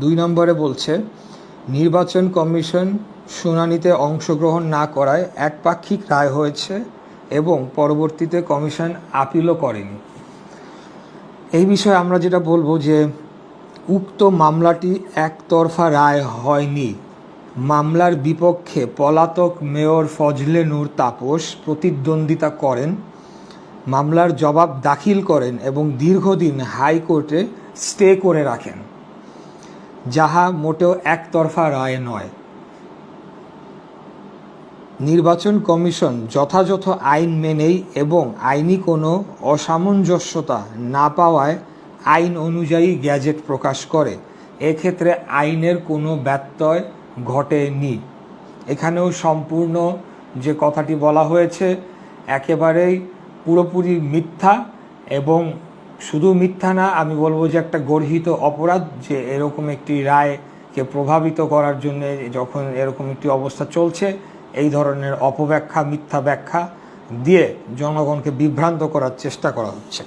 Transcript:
2 নম্বরে বলছে, নির্বাচন কমিশন শুনানিতে অংশগ্রহণ না করায় একপাক্ষিক রায় হয়েছে এবং পরবর্তীতে কমিশন আপিলও করেনি। এই বিষয়ে আমরা যেটা বলবো যে উক্ত মামলাটি একতরফা রায় হয়নি। মামলার বিপক্ষে পলাতক মেয়র ফজলে নূর তাপস প্রতিদ্বন্দ্বিতা করেন, মামলার জবাব দাখিল করেন এবং দীর্ঘদিন হাইকোর্টে স্টে করে রাখেন, যাহা মোটেও একতরফা রায় নয়। নির্বাচন কমিশন যথাযথ আইন মেনেই এবং আইনি কোনো অসামঞ্জস্যতা না পাওয়ায় আইন অনুযায়ী গ্যাজেট প্রকাশ করে। এক্ষেত্রে আইনের কোনো ব্যত্যয় ঘটেনি। এখানেও সম্পূর্ণ যে কথাটি বলা হয়েছে একেবারেই পুরোপুরি মিথ্যা, এবং শুধু মিথ্যা না, আমি বলবো যে একটা গর্হিত অপরাধ যে এরকম একটি রায়কে প্রভাবিত করার জন্য যখন এরকম একটি অবস্থা চলছে এই ধরনের অপব্যাখ্যা, মিথ্যা ব্যাখ্যা দিয়ে জনগণকে বিভ্রান্ত করার চেষ্টা করা হচ্ছে।